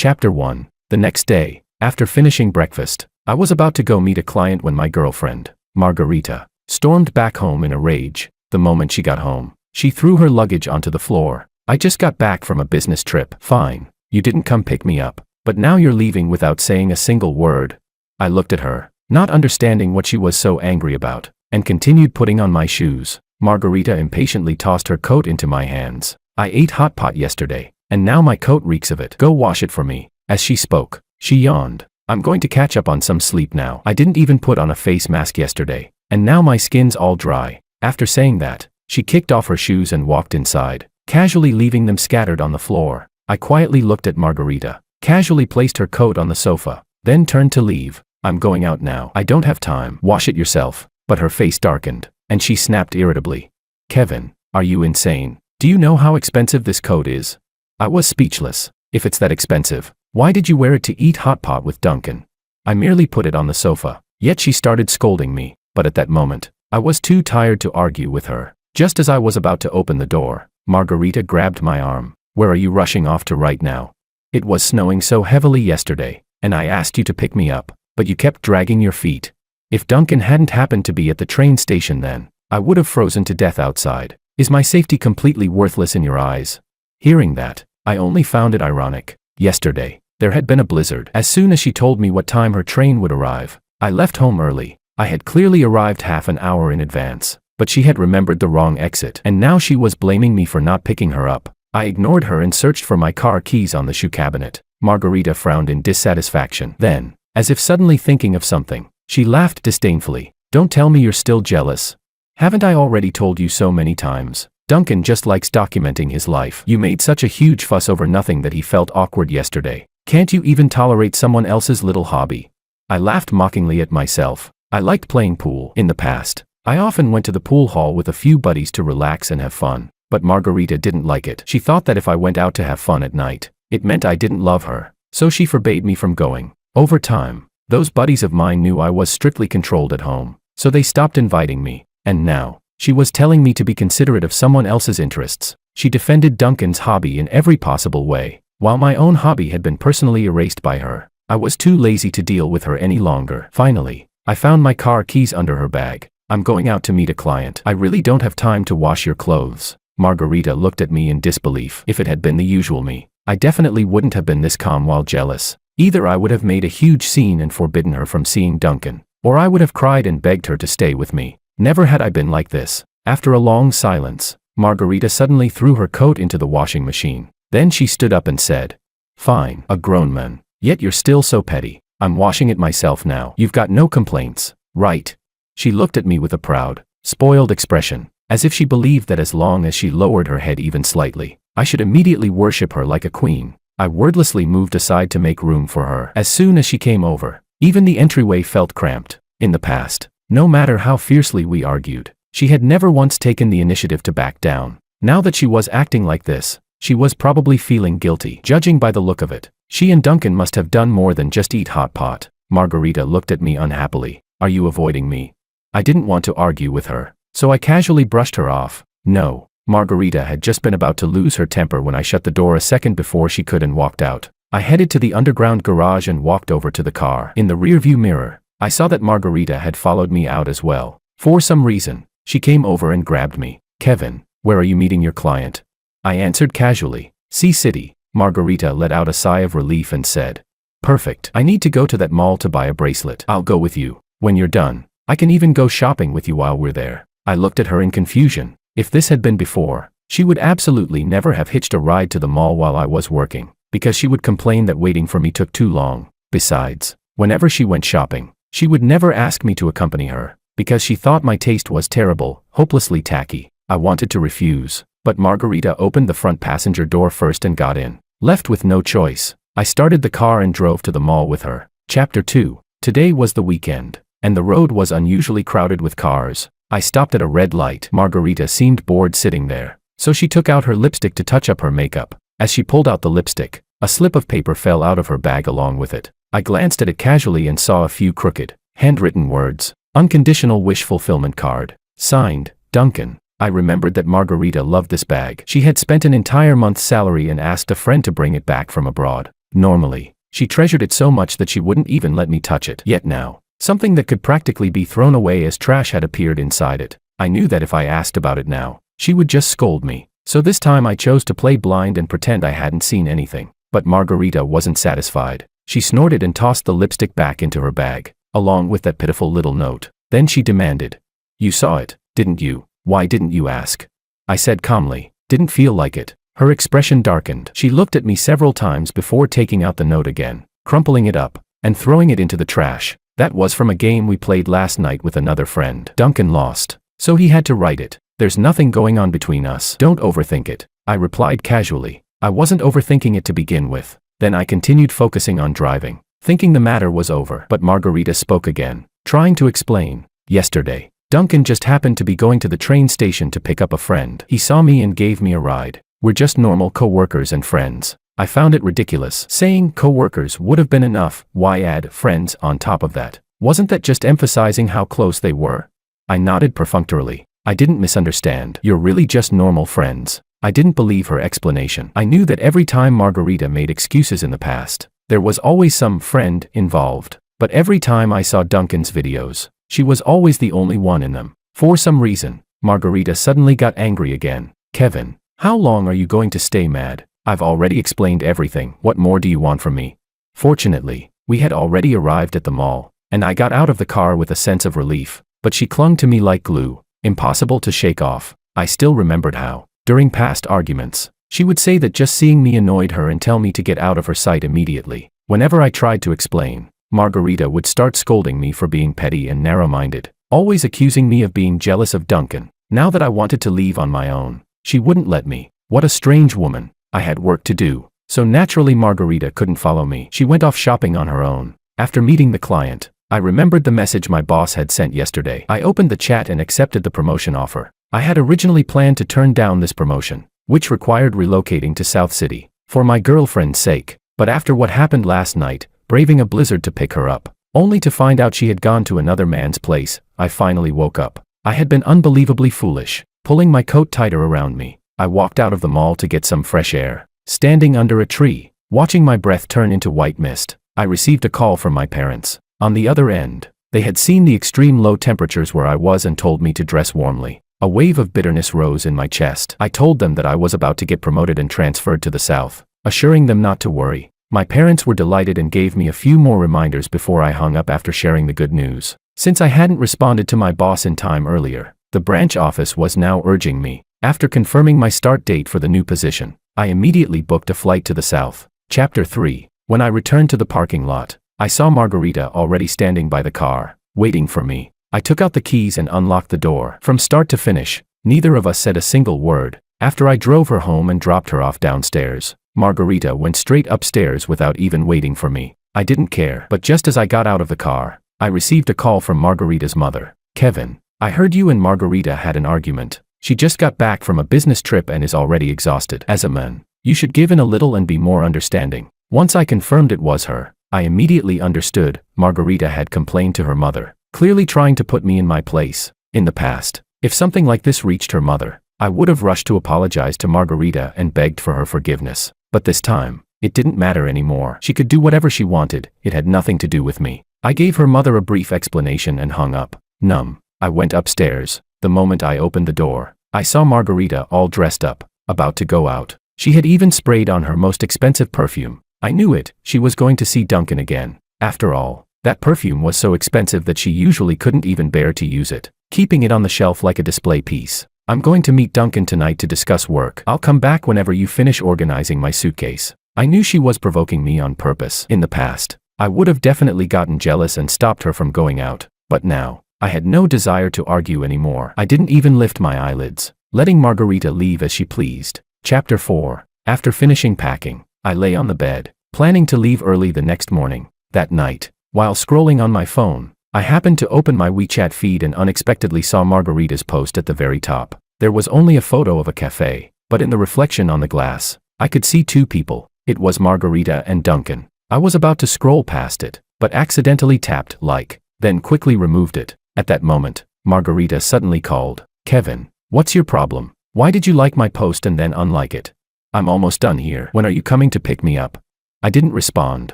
Chapter 1. The next day, after finishing breakfast, I was about to go meet a client when my girlfriend, Margarita, stormed back home in a rage. The moment she got home, she threw her luggage onto the floor. I just got back from a business trip. Fine, you didn't come pick me up, but now you're leaving without saying a single word. I looked at her, not understanding what she was so angry about, and continued putting on my shoes. Margarita impatiently tossed her coat into my hands. I ate hot pot yesterday, and now my coat reeks of it. Go wash it for me. As she spoke, she yawned. I'm going to catch up on some sleep now. I didn't even put on a face mask yesterday, and now my skin's all dry. After saying that, she kicked off her shoes and walked inside, casually leaving them scattered on the floor. I quietly looked at Margarita, casually placed her coat on the sofa, then turned to leave. I'm going out now. I don't have time. Wash it yourself. But her face darkened, and she snapped irritably. Kevin, are you insane? Do you know how expensive this coat is? I was speechless. If it's that expensive, why did you wear it to eat hot pot with Duncan? I merely put it on the sofa. Yet she started scolding me, but at that moment, I was too tired to argue with her. Just as I was about to open the door, Margarita grabbed my arm. Where are you rushing off to right now? It was snowing so heavily yesterday, and I asked you to pick me up, but you kept dragging your feet. If Duncan hadn't happened to be at the train station then, I would have frozen to death outside. Is my safety completely worthless in your eyes? Hearing that, I only found it ironic. Yesterday, there had been a blizzard. As soon as she told me what time her train would arrive, I left home early. I had clearly arrived half an hour in advance, but she had remembered the wrong exit, and now she was blaming me for not picking her up. I ignored her and searched for my car keys on the shoe cabinet. Margarita frowned in dissatisfaction. Then, as if suddenly thinking of something, she laughed disdainfully. Don't tell me you're still jealous. Haven't I already told you so many times? Duncan just likes documenting his life. You made such a huge fuss over nothing that he felt awkward yesterday. Can't you even tolerate someone else's little hobby? I laughed mockingly at myself. I liked playing pool. In the past, I often went to the pool hall with a few buddies to relax and have fun. But Margarita didn't like it. She thought that if I went out to have fun at night, it meant I didn't love her. So she forbade me from going. Over time, those buddies of mine knew I was strictly controlled at home, so they stopped inviting me. And now, she was telling me to be considerate of someone else's interests. She defended Duncan's hobby in every possible way, while my own hobby had been personally erased by her. I was too lazy to deal with her any longer. Finally, I found my car keys under her bag. I'm going out to meet a client. I really don't have time to wash your clothes. Margarita looked at me in disbelief. If it had been the usual me, I definitely wouldn't have been this calm while jealous. Either I would have made a huge scene and forbidden her from seeing Duncan, or I would have cried and begged her to stay with me. Never had I been like this. After a long silence, Margarita suddenly threw her coat into the washing machine. Then she stood up and said, "Fine, a grown man. Yet you're still so petty. I'm washing it myself now. You've got no complaints, right?" She looked at me with a proud, spoiled expression, as if she believed that as long as she lowered her head even slightly, I should immediately worship her like a queen. I wordlessly moved aside to make room for her. As soon as she came over, even the entryway felt cramped. In the past, no matter how fiercely we argued, she had never once taken the initiative to back down. Now that she was acting like this, she was probably feeling guilty. Judging by the look of it, she and Duncan must have done more than just eat hot pot. Margarita looked at me unhappily. Are you avoiding me? I didn't want to argue with her, so I casually brushed her off. No. Margarita had just been about to lose her temper when I shut the door a second before she could and walked out. I headed to the underground garage and walked over to the car. In the rearview mirror, I saw that Margarita had followed me out as well. For some reason, she came over and grabbed me. "Kevin, where are you meeting your client?" I answered casually. "C-City." Margarita let out a sigh of relief and said, "Perfect. I need to go to that mall to buy a bracelet. I'll go with you. When you're done, I can even go shopping with you while we're there." I looked at her in confusion. If this had been before, she would absolutely never have hitched a ride to the mall while I was working, because she would complain that waiting for me took too long. Besides, whenever she went shopping, she would never ask me to accompany her, because she thought my taste was terrible, hopelessly tacky. I wanted to refuse, but Margarita opened the front passenger door first and got in. Left with no choice, I started the car and drove to the mall with her. Chapter 2. Today was the weekend, and the road was unusually crowded with cars. I stopped at a red light. Margarita seemed bored sitting there, so she took out her lipstick to touch up her makeup. As she pulled out the lipstick, a slip of paper fell out of her bag along with it. I glanced at it casually and saw a few crooked, handwritten words. Unconditional wish fulfillment card. Signed, Duncan. I remembered that Margarita loved this bag. She had spent an entire month's salary and asked a friend to bring it back from abroad. Normally, she treasured it so much that she wouldn't even let me touch it. Yet now, something that could practically be thrown away as trash had appeared inside it. I knew that if I asked about it now, she would just scold me. So this time I chose to play blind and pretend I hadn't seen anything. But Margarita wasn't satisfied. She snorted and tossed the lipstick back into her bag, along with that pitiful little note. Then she demanded, "You saw it, didn't you? Why didn't you ask?" I said calmly, "Didn't feel like it." Her expression darkened. She looked at me several times before taking out the note again, crumpling it up, and throwing it into the trash. That was from a game we played last night with another friend. Duncan lost, so he had to write it. "There's nothing going on between us. Don't overthink it," I replied casually. I wasn't overthinking it to begin with. Then I continued focusing on driving, thinking the matter was over. But Margarita spoke again, trying to explain. "Yesterday, Duncan just happened to be going to the train station to pick up a friend. He saw me and gave me a ride. We're just normal co-workers and friends." I found it ridiculous. Saying co-workers would have been enough. Why add friends on top of that? Wasn't that just emphasizing how close they were? I nodded perfunctorily. I didn't misunderstand. "You're really just normal friends." I didn't believe her explanation. I knew that every time Margarita made excuses in the past, there was always some friend involved. But every time I saw Duncan's videos, she was always the only one in them. For some reason, Margarita suddenly got angry again. "Kevin, how long are you going to stay mad? I've already explained everything. What more do you want from me?" Fortunately, we had already arrived at the mall, and I got out of the car with a sense of relief. But she clung to me like glue, impossible to shake off. I still remembered how, during past arguments, she would say that just seeing me annoyed her and tell me to get out of her sight immediately. Whenever I tried to explain, Margarita would start scolding me for being petty and narrow-minded, always accusing me of being jealous of Duncan. Now that I wanted to leave on my own, she wouldn't let me. What a strange woman. I had work to do, so naturally Margarita couldn't follow me. She went off shopping on her own. After meeting the client, I remembered the message my boss had sent yesterday. I opened the chat and accepted the promotion offer. I had originally planned to turn down this promotion, which required relocating to South City, for my girlfriend's sake. But after what happened last night, braving a blizzard to pick her up, only to find out she had gone to another man's place, I finally woke up. I had been unbelievably foolish. Pulling my coat tighter around me, I walked out of the mall to get some fresh air. Standing under a tree, watching my breath turn into white mist, I received a call from my parents. On the other end, they had seen the extreme low temperatures where I was and told me to dress warmly. A wave of bitterness rose in my chest. I told them that I was about to get promoted and transferred to the south, assuring them not to worry. My parents were delighted and gave me a few more reminders before I hung up after sharing the good news. Since I hadn't responded to my boss in time earlier, the branch office was now urging me. After confirming my start date for the new position, I immediately booked a flight to the south. Chapter 3. When I returned to the parking lot, I saw Margarita already standing by the car, waiting for me. I took out the keys and unlocked the door. From start to finish, neither of us said a single word. After I drove her home and dropped her off downstairs, Margarita went straight upstairs without even waiting for me. I didn't care. But just as I got out of the car, I received a call from Margarita's mother. "Kevin, I heard you and Margarita had an argument. She just got back from a business trip and is already exhausted. As a man, you should give in a little and be more understanding." Once I confirmed it was her, I immediately understood. Margarita had complained to her mother, clearly trying to put me in my place. In the past, if something like this reached her mother, I would have rushed to apologize to Margarita and begged for her forgiveness. But this time, it didn't matter anymore. She could do whatever she wanted. It had nothing to do with me. I gave her mother a brief explanation and hung up. Numb, I went upstairs. The moment I opened the door, I saw Margarita all dressed up, about to go out. She had even sprayed on her most expensive perfume. I knew it. She was going to see Duncan again. After all, that perfume was so expensive that she usually couldn't even bear to use it, keeping it on the shelf like a display piece. "I'm going to meet Duncan tonight to discuss work. I'll come back whenever you finish organizing my suitcase." I knew she was provoking me on purpose. In the past, I would have definitely gotten jealous and stopped her from going out. But now, I had no desire to argue anymore. I didn't even lift my eyelids, letting Margarita leave as she pleased. Chapter 4. After finishing packing, I lay on the bed, planning to leave early the next morning. That night, while scrolling on my phone, I happened to open my WeChat feed and unexpectedly saw Margarita's post at the very top. There was only a photo of a cafe, but in the reflection on the glass, I could see two people. It was Margarita and Duncan. I was about to scroll past it, but accidentally tapped like, then quickly removed it. At that moment, Margarita suddenly called, "Kevin, what's your problem? Why did you like my post and then unlike it? I'm almost done here. When are you coming to pick me up?" I didn't respond.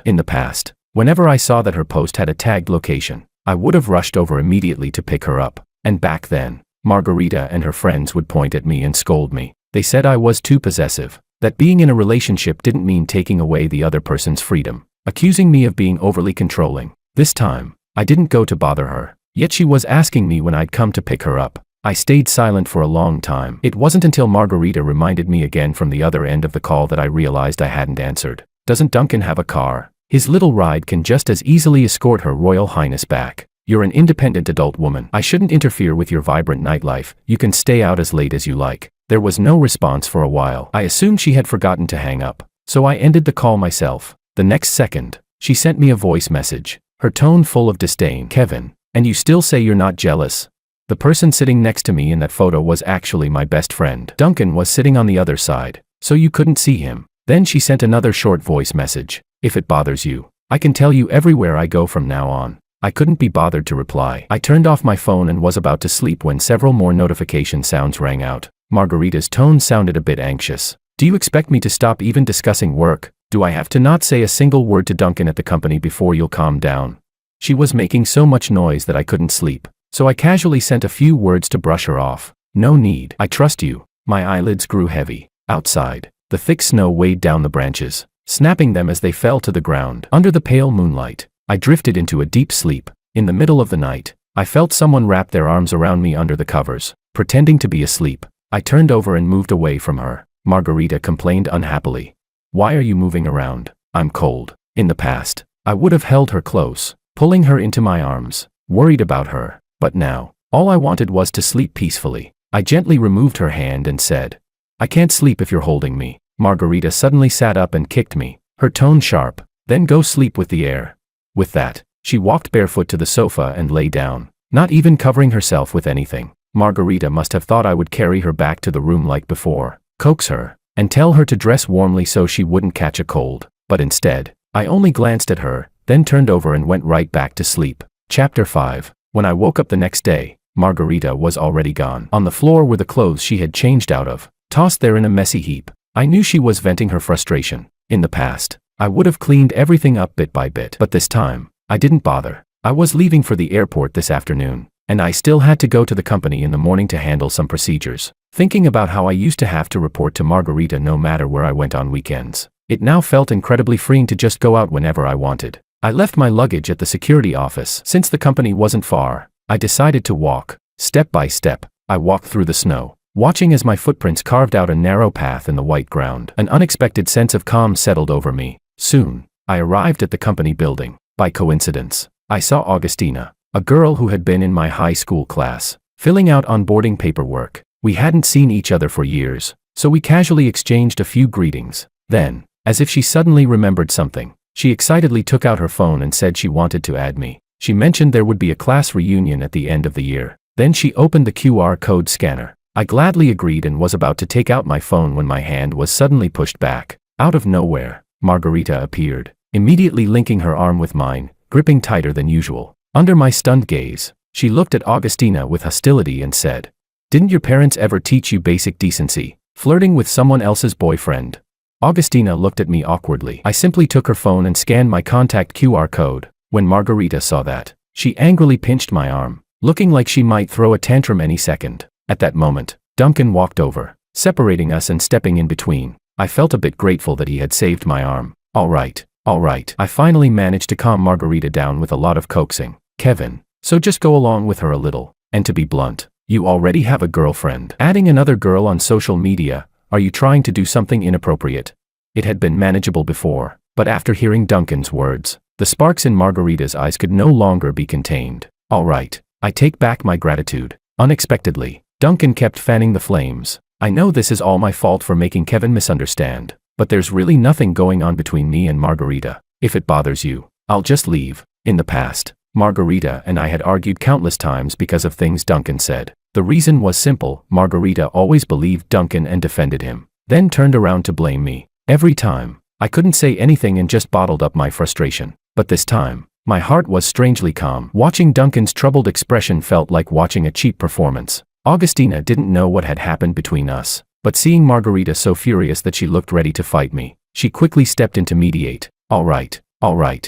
In the past, whenever I saw that her post had a tagged location, I would have rushed over immediately to pick her up. And back then, Margarita and her friends would point at me and scold me. They said I was too possessive, that being in a relationship didn't mean taking away the other person's freedom, accusing me of being overly controlling. This time, I didn't go to bother her, yet she was asking me when I'd come to pick her up. I stayed silent for a long time. It wasn't until Margarita reminded me again from the other end of the call that I realized I hadn't answered. Doesn't Duncan have a car? His little ride can just as easily escort Her Royal Highness back. You're an independent adult woman. I shouldn't interfere with your vibrant nightlife. You can stay out as late as you like. There was no response for a while. I assumed she had forgotten to hang up, so I ended the call myself. The next second, she sent me a voice message, her tone full of disdain. Kevin, and you still say you're not jealous? The person sitting next to me in that photo was actually my best friend. Duncan was sitting on the other side, so you couldn't see him. Then she sent another short voice message. If it bothers you, I can tell you everywhere I go from now on. I couldn't be bothered to reply. I turned off my phone and was about to sleep when several more notification sounds rang out. Margarita's tone sounded a bit anxious. Do you expect me to stop even discussing work? Do I have to not say a single word to Duncan at the company before you'll calm down? She was making so much noise that I couldn't sleep, so I casually sent a few words to brush her off. No need. I trust you. My eyelids grew heavy. Outside, the thick snow weighed down the branches, snapping them as they fell to the ground. Under the pale moonlight, I drifted into a deep sleep. In the middle of the night, I felt someone wrap their arms around me under the covers, pretending to be asleep. I turned over and moved away from her. Margarita complained unhappily. Why are you moving around? I'm cold. In the past, I would have held her close, pulling her into my arms, worried about her. But now, all I wanted was to sleep peacefully. I gently removed her hand and said, I can't sleep if you're holding me. Margarita suddenly sat up and kicked me, her tone sharp. Then go sleep with the air. With that, she walked barefoot to the sofa and lay down, not even covering herself with anything. Margarita must have thought I would carry her back to the room like before, coax her, and tell her to dress warmly so she wouldn't catch a cold. But instead, I only glanced at her, then turned over and went right back to sleep. Chapter 5. When I woke up the next day, Margarita was already gone. On the floor were the clothes she had changed out of, tossed there in a messy heap. I knew she was venting her frustration. In the past, I would have cleaned everything up bit by bit. But this time, I didn't bother. I was leaving for the airport this afternoon, and I still had to go to the company in the morning to handle some procedures. Thinking about how I used to have to report to Margarita no matter where I went on weekends, it now felt incredibly freeing to just go out whenever I wanted. I left my luggage at the security office. Since the company wasn't far, I decided to walk. Step by step, I walked through the snow, watching as my footprints carved out a narrow path in the white ground. An unexpected sense of calm settled over me. Soon, I arrived at the company building. By coincidence, I saw Augustina, a girl who had been in my high school class, filling out onboarding paperwork. We hadn't seen each other for years, so we casually exchanged a few greetings. Then, as if she suddenly remembered something, she excitedly took out her phone and said she wanted to add me. She mentioned there would be a class reunion at the end of the year. Then she opened the QR code scanner. I gladly agreed and was about to take out my phone when my hand was suddenly pushed back. Out of nowhere, Margarita appeared, immediately linking her arm with mine, gripping tighter than usual. Under my stunned gaze, she looked at Augustina with hostility and said, "Didn't your parents ever teach you basic decency, flirting with someone else's boyfriend?" Augustina looked at me awkwardly. I simply took her phone and scanned my contact QR code. When Margarita saw that, she angrily pinched my arm, looking like she might throw a tantrum any second. At that moment, Duncan walked over, separating us and stepping in between. I felt a bit grateful that he had saved my arm. All right. I finally managed to calm Margarita down with a lot of coaxing. Kevin, so just go along with her a little. And to be blunt, you already have a girlfriend. Adding another girl on social media, are you trying to do something inappropriate? It had been manageable before, but after hearing Duncan's words, the sparks in Margarita's eyes could no longer be contained. All right, I take back my gratitude. Unexpectedly, Duncan kept fanning the flames. I know this is all my fault for making Kevin misunderstand, but there's really nothing going on between me and Margarita. If it bothers you, I'll just leave. In the past, Margarita and I had argued countless times because of things Duncan said. The reason was simple: Margarita always believed Duncan and defended him, then turned around to blame me. Every time, I couldn't say anything and just bottled up my frustration. But this time, my heart was strangely calm. Watching Duncan's troubled expression felt like watching a cheap performance. Augustina didn't know what had happened between us, but seeing Margarita so furious that she looked ready to fight me, she quickly stepped in to mediate. All right.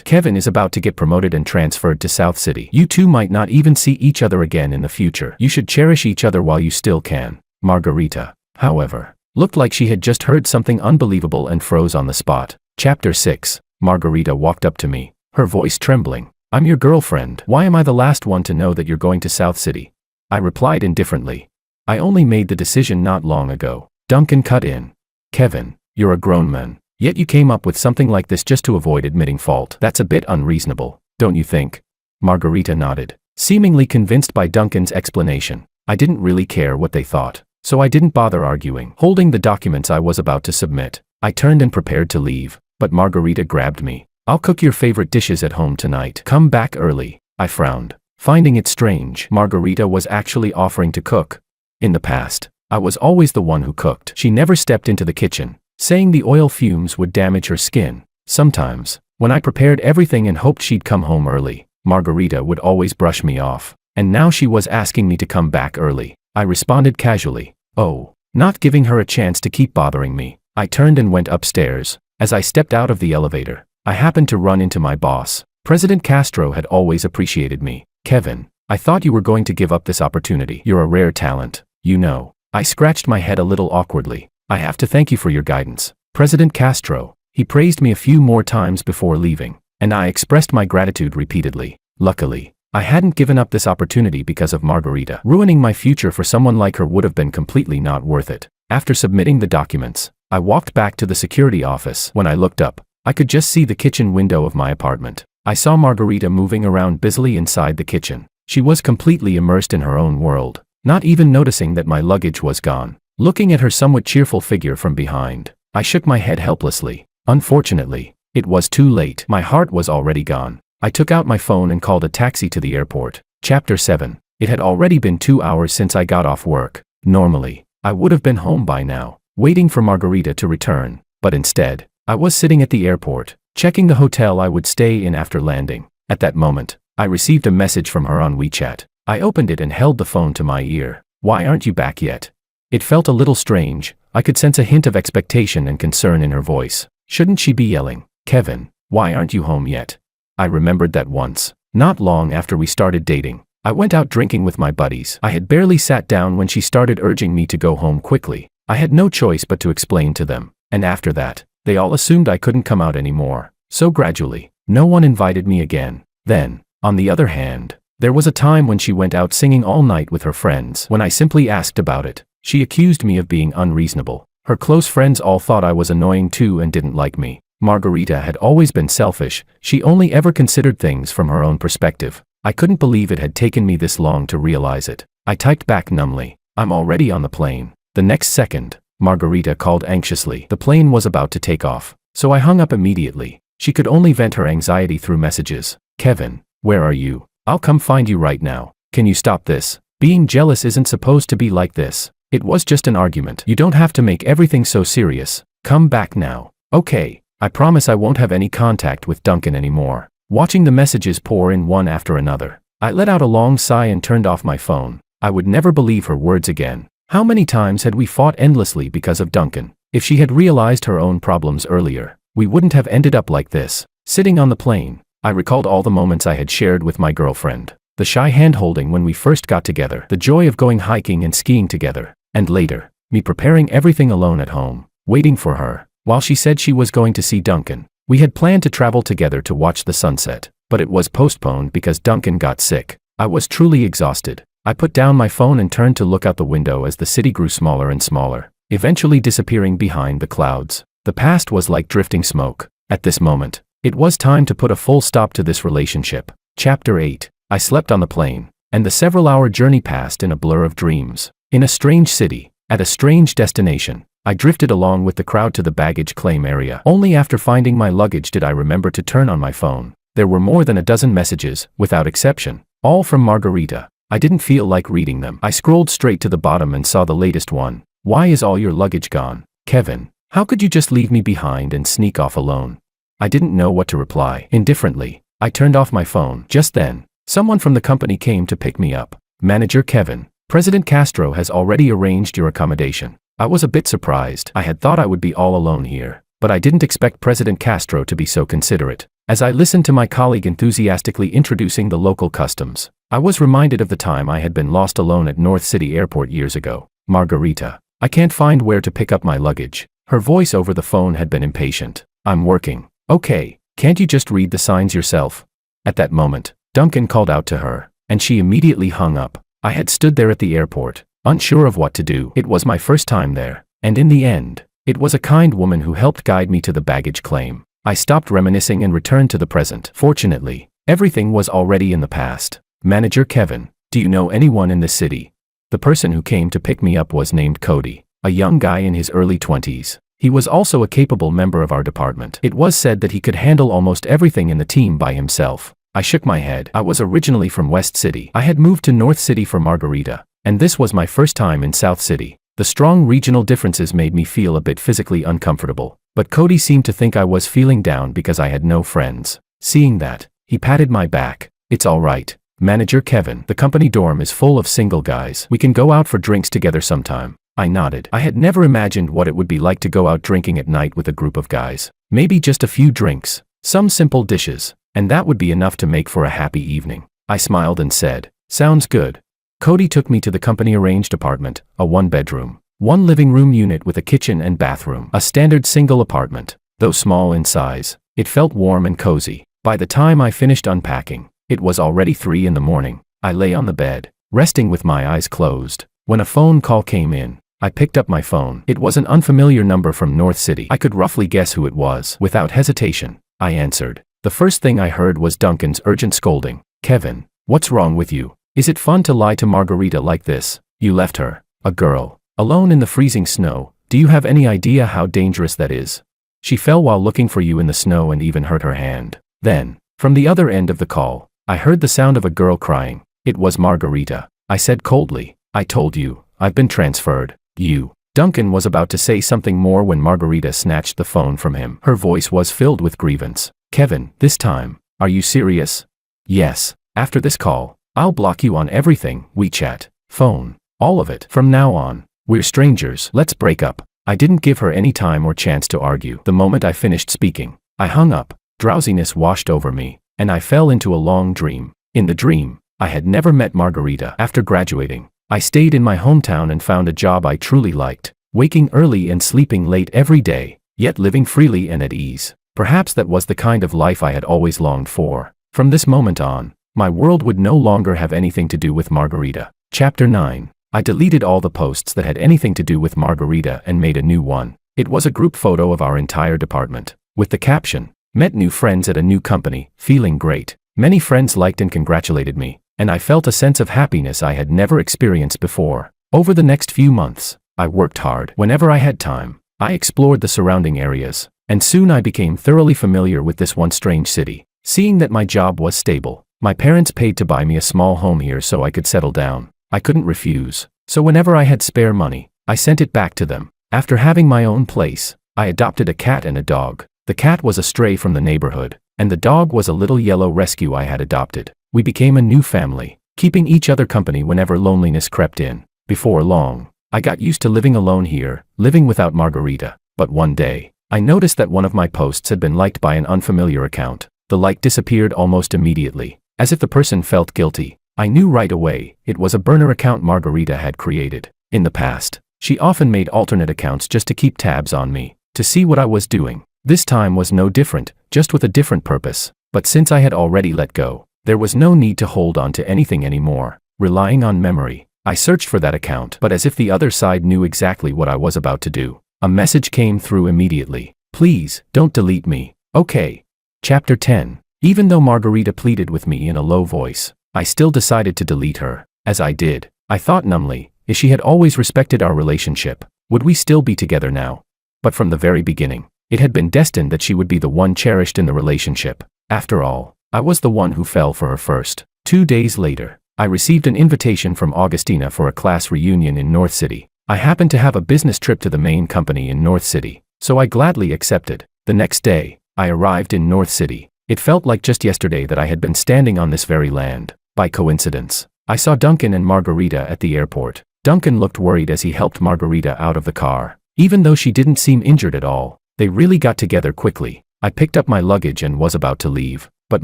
Kevin is about to get promoted and transferred to South City. You two might not even see each other again in the future. You should cherish each other while you still can. Margarita, however, looked like she had just heard something unbelievable and froze on the spot. Chapter 6. Margarita walked up to me, her voice trembling. I'm your girlfriend. Why am I the last one to know that you're going to South City? I replied indifferently. I only made the decision not long ago. Duncan cut in. Kevin, you're a grown man. Yet you came up with something like this just to avoid admitting fault. That's a bit unreasonable, don't you think? Margarita nodded, seemingly convinced by Duncan's explanation. I didn't really care what they thought, so I didn't bother arguing. Holding the documents I was about to submit, I turned and prepared to leave, but Margarita grabbed me. I'll cook your favorite dishes at home tonight. Come back early. I frowned, finding it strange. Margarita was actually offering to cook. In the past, I was always the one who cooked. She never stepped into the kitchen, saying the oil fumes would damage her skin. Sometimes, when I prepared everything and hoped she'd come home early, Margarita would always brush me off. And now she was asking me to come back early. I responded casually. Oh, not giving her a chance to keep bothering me. I turned and went upstairs. As I stepped out of the elevator, I happened to run into my boss. President Castro had always appreciated me. Kevin, I thought you were going to give up this opportunity. You're a rare talent, you know. I scratched my head a little awkwardly. I have to thank you for your guidance, President Castro. He praised me a few more times before leaving, and I expressed my gratitude repeatedly. Luckily, I hadn't given up this opportunity because of Margarita. Ruining my future for someone like her would have been completely not worth it. After submitting the documents, I walked back to the security office. When I looked up, I could just see the kitchen window of my apartment. I saw Margarita moving around busily inside the kitchen. She was completely immersed in her own world, not even noticing that my luggage was gone. Looking at her somewhat cheerful figure from behind, I shook my head helplessly. Unfortunately, it was too late. My heart was already gone. I took out my phone and called a taxi to the airport. Chapter 7. It had already been 2 hours since I got off work. Normally, I would have been home by now, waiting for Margarita to return, but instead, I was sitting at the airport, checking the hotel I would stay in after landing. At that moment, I received a message from her on WeChat. I opened it and held the phone to my ear. Why aren't you back yet? It felt a little strange. I could sense a hint of expectation and concern in her voice. Shouldn't she be yelling, Kevin, why aren't you home yet? I remembered that once, not long after we started dating, I went out drinking with my buddies. I had barely sat down when she started urging me to go home quickly. I had no choice but to explain to them, and after that, they all assumed I couldn't come out anymore. So gradually, no one invited me again. Then, on the other hand, there was a time when she went out singing all night with her friends. When I simply asked about it, she accused me of being unreasonable. Her close friends all thought I was annoying too and didn't like me. Margarita had always been selfish. She only ever considered things from her own perspective. I couldn't believe it had taken me this long to realize it. I typed back numbly, I'm already on the plane. The next second, Margarita called anxiously. The plane was about to take off, so I hung up immediately. She could only vent her anxiety through messages. Kevin, where are you? I'll come find you right now. Can you stop this? Being jealous isn't supposed to be like this. It was just an argument. You don't have to make everything so serious. Come back now. Okay, I promise I won't have any contact with Duncan anymore. Watching the messages pour in one after another, I let out a long sigh and turned off my phone. I would never believe her words again. How many times had we fought endlessly because of Duncan? If she had realized her own problems earlier, we wouldn't have ended up like this. Sitting on the plane, I recalled all the moments I had shared with my girlfriend. The shy hand-holding when we first got together, the joy of going hiking and skiing together, and later, me preparing everything alone at home, waiting for her, while she said she was going to see Duncan. We had planned to travel together to watch the sunset, but it was postponed because Duncan got sick. I was truly exhausted. I put down my phone and turned to look out the window as the city grew smaller and smaller, eventually disappearing behind the clouds. The past was like drifting smoke. At this moment, it was time to put a full stop to this relationship. Chapter 8. I slept on the plane, and the several-hour journey passed in a blur of dreams. In a strange city, at a strange destination, I drifted along with the crowd to the baggage claim area. Only after finding my luggage did I remember to turn on my phone. There were more than a dozen messages, without exception, all from Margarita. I didn't feel like reading them. I scrolled straight to the bottom and saw the latest one. Why is all your luggage gone? Kevin, how could you just leave me behind and sneak off alone? I didn't know what to reply. Indifferently, I turned off my phone. Just then, someone from the company came to pick me up. Manager Kevin, President Castro has already arranged your accommodation. I was a bit surprised. I had thought I would be all alone here, but I didn't expect President Castro to be so considerate. As I listened to my colleague enthusiastically introducing the local customs, I was reminded of the time I had been lost alone at North City Airport years ago. Margarita, I can't find where to pick up my luggage. Her voice over the phone had been impatient. I'm working. Okay, can't you just read the signs yourself? At that moment, Duncan called out to her, and she immediately hung up. I had stood there at the airport, unsure of what to do. It was my first time there, and in the end, it was a kind woman who helped guide me to the baggage claim. I stopped reminiscing and returned to the present. Fortunately, everything was already in the past. Manager Kevin, do you know anyone in this city? The person who came to pick me up was named Cody, a young guy in his early 20s. He was also a capable member of our department. It was said that he could handle almost everything in the team by himself. I shook my head. I was originally from West City. I had moved to North City for Margarita, and this was my first time in South City. The strong regional differences made me feel a bit physically uncomfortable, but Cody seemed to think I was feeling down because I had no friends. Seeing that, he patted my back. It's all right, Manager Kevin. The company dorm is full of single guys. We can go out for drinks together sometime. I nodded. I had never imagined what it would be like to go out drinking at night with a group of guys. Maybe just a few drinks, some simple dishes, and that would be enough to make for a happy evening. I smiled and said, sounds good. Cody took me to the company-arranged apartment, a one-bedroom, one living room unit with a kitchen and bathroom. A standard single apartment. Though small in size, it felt warm and cozy. By the time I finished unpacking, it was already 3 in the morning. I lay on the bed, resting with my eyes closed, when a phone call came in. I picked up my phone. It was an unfamiliar number from North City. I could roughly guess who it was. Without hesitation, I answered. The first thing I heard was Duncan's urgent scolding. Kevin, what's wrong with you? Is it fun to lie to Margarita like this? You left her, a girl, alone in the freezing snow. Do you have any idea how dangerous that is? She fell while looking for you in the snow and even hurt her hand. Then, from the other end of the call, I heard the sound of a girl crying. It was Margarita. I said coldly, I told you, I've been transferred. You. Duncan was about to say something more when Margarita snatched the phone from him. Her voice was filled with grievance. Kevin, this time, are you serious? Yes. After this call, I'll block you on everything, WeChat, phone, all of it. From now on, we're strangers. Let's break up. I didn't give her any time or chance to argue. The moment I finished speaking, I hung up. Drowsiness washed over me, and I fell into a long dream. In the dream, I had never met Margarita. After graduating, I stayed in my hometown and found a job I truly liked, waking early and sleeping late every day, yet living freely and at ease. Perhaps that was the kind of life I had always longed for. From this moment on, my world would no longer have anything to do with Margarita. Chapter 9. I deleted all the posts that had anything to do with Margarita and made a new one. It was a group photo of our entire department, with the caption, met new friends at a new company, feeling great. Many friends liked and congratulated me, and I felt a sense of happiness I had never experienced before. Over the next few months, I worked hard. Whenever I had time, I explored the surrounding areas, and soon I became thoroughly familiar with this one strange city. Seeing that my job was stable, my parents paid to buy me a small home here so I could settle down. I couldn't refuse, so whenever I had spare money, I sent it back to them. After having my own place, I adopted a cat and a dog. The cat was a stray from the neighborhood, and the dog was a little yellow rescue I had adopted. We became a new family, keeping each other company whenever loneliness crept in. Before long, I got used to living alone here, living without Margarita. But one day, I noticed that one of my posts had been liked by an unfamiliar account. The like disappeared almost immediately, as if the person felt guilty. I knew right away, it was a burner account Margarita had created. In the past, she often made alternate accounts just to keep tabs on me, to see what I was doing. This time was no different, just with a different purpose. But since I had already let go, there was no need to hold on to anything anymore. Relying on memory, I searched for that account, but as if the other side knew exactly what I was about to do, a message came through immediately. Please, don't delete me. Okay. Chapter 10. Even though Margarita pleaded with me in a low voice, I still decided to delete her. As I did, I thought numbly, if she had always respected our relationship, would we still be together now? But from the very beginning, it had been destined that she would be the one cherished in the relationship. After all, I was the one who fell for her first. 2 days later, I received an invitation from Augustina for a class reunion in North City. I happened to have a business trip to the main company in North City, so I gladly accepted. The next day, I arrived in North City. It felt like just yesterday that I had been standing on this very land. By coincidence, I saw Duncan and Margarita at the airport. Duncan looked worried as he helped Margarita out of the car. Even though she didn't seem injured at all, They really got together quickly. I picked up my luggage and was about to leave, but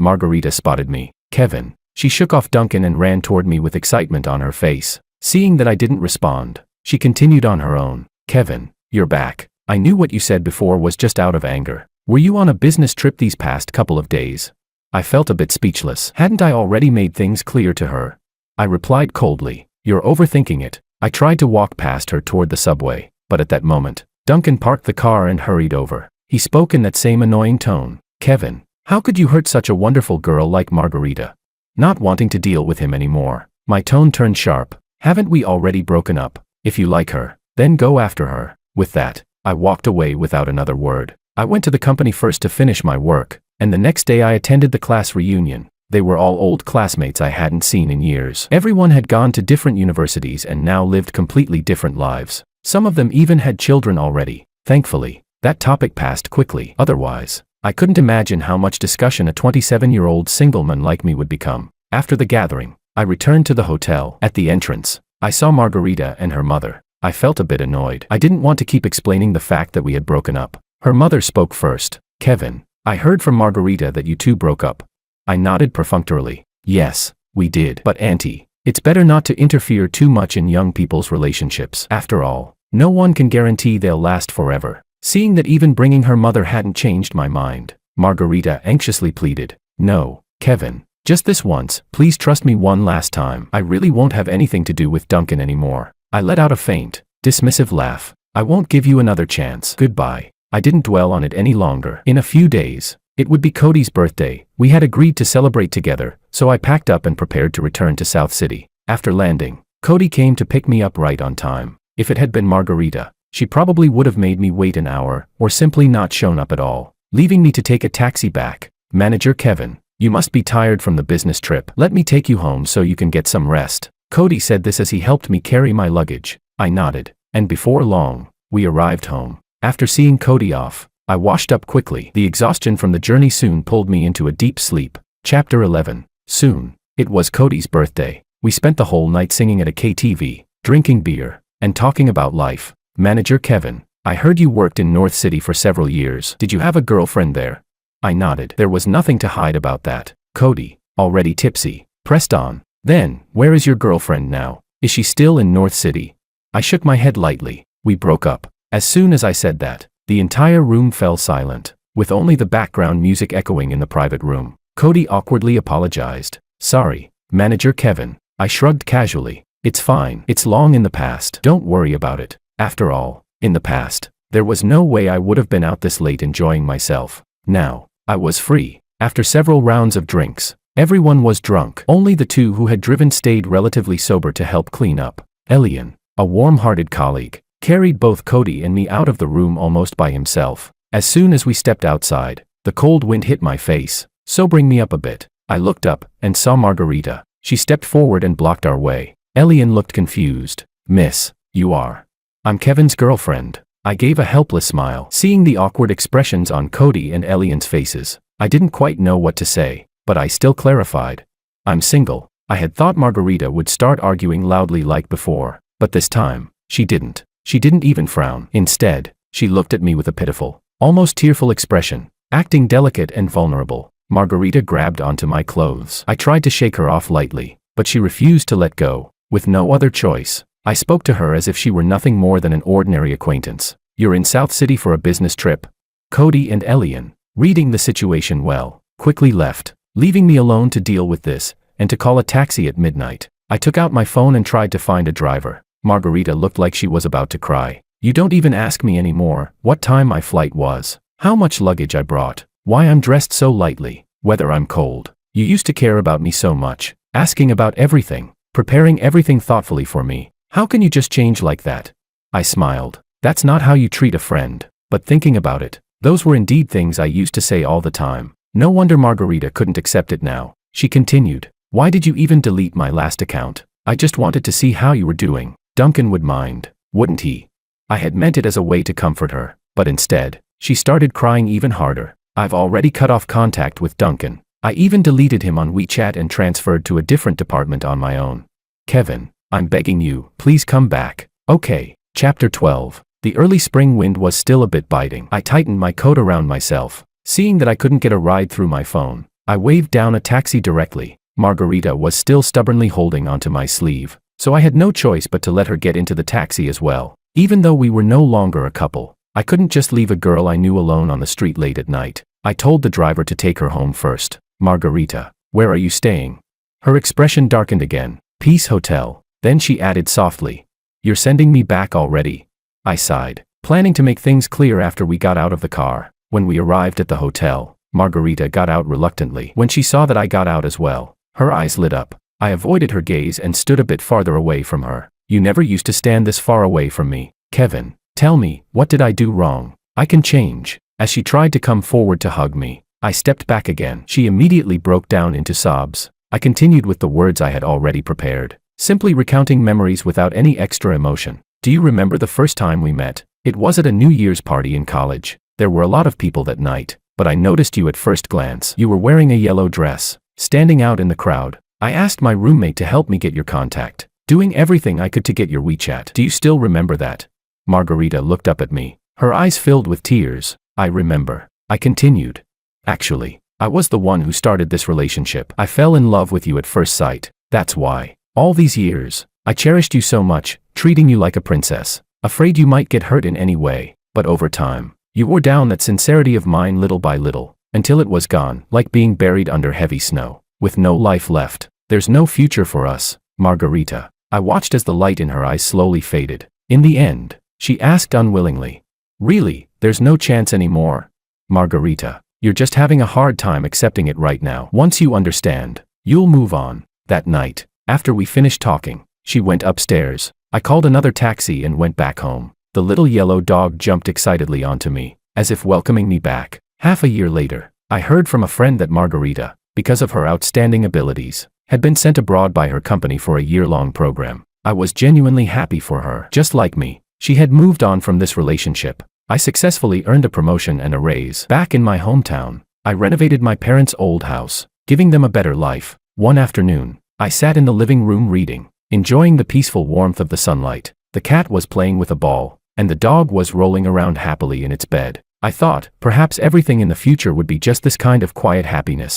Margarita spotted me. Kevin. She shook off Duncan and ran toward me with excitement on her face. Seeing that I didn't respond, she continued on her own. Kevin, you're back. I knew what you said before was just out of anger. Were you on a business trip these past couple of days? I felt a bit speechless. Hadn't I already made things clear to her? I replied coldly, you're overthinking it. I tried to walk past her toward the subway, but at that moment, Duncan parked the car and hurried over. He spoke in that same annoying tone. Kevin, how could you hurt such a wonderful girl like Margarita? Not wanting to deal with him anymore, my tone turned sharp. Haven't we already broken up? If you like her, then go after her. With that, I walked away without another word. I went to the company first to finish my work, and the next day I attended the class reunion. They were all old classmates I hadn't seen in years. Everyone had gone to different universities and now lived completely different lives. Some of them even had children already. Thankfully, that topic passed quickly. Otherwise, I couldn't imagine how much discussion a 27-year-old single man like me would become. After the gathering, I returned to the hotel. At the entrance, I saw Margarita and her mother. I felt a bit annoyed. I didn't want to keep explaining the fact that we had broken up. Her mother spoke first. Kevin, I heard from Margarita that you two broke up. I nodded perfunctorily. Yes, we did. But Auntie, it's better not to interfere too much in young people's relationships. After all, no one can guarantee they'll last forever. Seeing that even bringing her mother hadn't changed my mind, Margarita anxiously pleaded. No, Kevin, just this once, please trust me one last time. I really won't have anything to do with Duncan anymore. I let out a faint, dismissive laugh. I won't give you another chance. Goodbye. I didn't dwell on it any longer. In a few days, it would be Cody's birthday. We had agreed to celebrate together, so I packed up and prepared to return to South City. After landing, Cody came to pick me up right on time. If it had been Margarita, she probably would have made me wait an hour, or simply not shown up at all, leaving me to take a taxi back. Manager Kevin, you must be tired from the business trip. Let me take you home so you can get some rest. Cody said this as he helped me carry my luggage. I nodded, and before long, we arrived home. After seeing Cody off, I washed up quickly. The exhaustion from the journey soon pulled me into a deep sleep. Chapter 11. Soon, it was Cody's birthday. We spent the whole night singing at a KTV, drinking beer, and talking about life. Manager Kevin, I heard you worked in North City for several years. Did you have a girlfriend there? I nodded. There was nothing to hide about that. Cody, already tipsy, pressed on. Then, where is your girlfriend now? Is she still in North City? I shook my head lightly. We broke up. As soon as I said that, the entire room fell silent, with only the background music echoing in the private room. Cody awkwardly apologized. Sorry, Manager Kevin. I shrugged casually. It's fine. It's long in the past. Don't worry about it. After all, in the past, there was no way I would have been out this late enjoying myself. Now, I was free. After several rounds of drinks, everyone was drunk. Only the two who had driven stayed relatively sober to help clean up. Elian, a warm-hearted colleague, carried both Cody and me out of the room almost by himself. As soon as we stepped outside, the cold wind hit my face, sobering me up a bit. I looked up and saw Margarita. She stepped forward and blocked our way. Elian looked confused. Miss, you are. I'm Kevin's girlfriend. I gave a helpless smile. Seeing the awkward expressions on Cody and Elian's faces, I didn't quite know what to say, but I still clarified. I'm single. I had thought Margarita would start arguing loudly like before, but this time, she didn't. She didn't even frown. Instead, she looked at me with a pitiful, almost tearful expression, acting delicate and vulnerable. Margarita grabbed onto my clothes. I tried to shake her off lightly, but she refused to let go. With no other choice, I spoke to her as if she were nothing more than an ordinary acquaintance. You're in South City for a business trip? Cody and Elian, reading the situation well, quickly left, leaving me alone to deal with this, and to call a taxi at midnight. I took out my phone and tried to find a driver. Margarita looked like she was about to cry. You don't even ask me anymore what time my flight was, how much luggage I brought, why I'm dressed so lightly, whether I'm cold. You used to care about me so much, asking about everything, preparing everything thoughtfully for me. How can you just change like that? I smiled. That's not how you treat a friend. But thinking about it, those were indeed things I used to say all the time. No wonder Margarita couldn't accept it now. She continued. Why did you even delete my last account? I just wanted to see how you were doing. Duncan would mind, wouldn't he? I had meant it as a way to comfort her, but instead, she started crying even harder. I've already cut off contact with Duncan. I even deleted him on WeChat and transferred to a different department on my own. Kevin, I'm begging you, please come back. Okay. Chapter 12. The early spring wind was still a bit biting. I tightened my coat around myself. Seeing that I couldn't get a ride through my phone, I waved down a taxi directly. Margarita was still stubbornly holding onto my sleeve, so I had no choice but to let her get into the taxi as well. Even though we were no longer a couple, I couldn't just leave a girl I knew alone on the street late at night. I told the driver to take her home first. Margarita, where are you staying? Her expression darkened again. Peace Hotel. Then she added softly, you're sending me back already? I sighed, planning to make things clear after we got out of the car. When we arrived at the hotel, Margarita got out reluctantly. When she saw that I got out as well, her eyes lit up. I avoided her gaze and stood a bit farther away from her. You never used to stand this far away from me, Kevin. Tell me, what did I do wrong? I can change. As she tried to come forward to hug me, I stepped back again. She immediately broke down into sobs. I continued with the words I had already prepared, simply recounting memories without any extra emotion. Do you remember the first time we met? It was at a New Year's party in college. There were a lot of people that night, but I noticed you at first glance. You were wearing a yellow dress, standing out in the crowd. I asked my roommate to help me get your contact, doing everything I could to get your WeChat. Do you still remember that? Margarita looked up at me, her eyes filled with tears. I remember. I continued. Actually, I was the one who started this relationship. I fell in love with you at first sight. That's why. All these years, I cherished you so much, treating you like a princess, afraid you might get hurt in any way. But over time, you wore down that sincerity of mine little by little, until it was gone, like being buried under heavy snow, with no life left. There's no future for us, Margarita. I watched as the light in her eyes slowly faded. In the end, she asked unwillingly, really, there's no chance anymore? Margarita, you're just having a hard time accepting it right now. Once you understand, you'll move on. That night, after we finished talking, she went upstairs. I called another taxi and went back home. The little yellow dog jumped excitedly onto me, as if welcoming me back. Half a year later, I heard from a friend that Margarita, because of her outstanding abilities, had been sent abroad by her company for a year-long program. I was genuinely happy for her. Just like me, she had moved on from this relationship. I successfully earned a promotion and a raise. Back in my hometown, I renovated my parents' old house, giving them a better life. One afternoon, I sat in the living room reading, enjoying the peaceful warmth of the sunlight. The cat was playing with a ball, and the dog was rolling around happily in its bed. I thought, perhaps everything in the future would be just this kind of quiet happiness.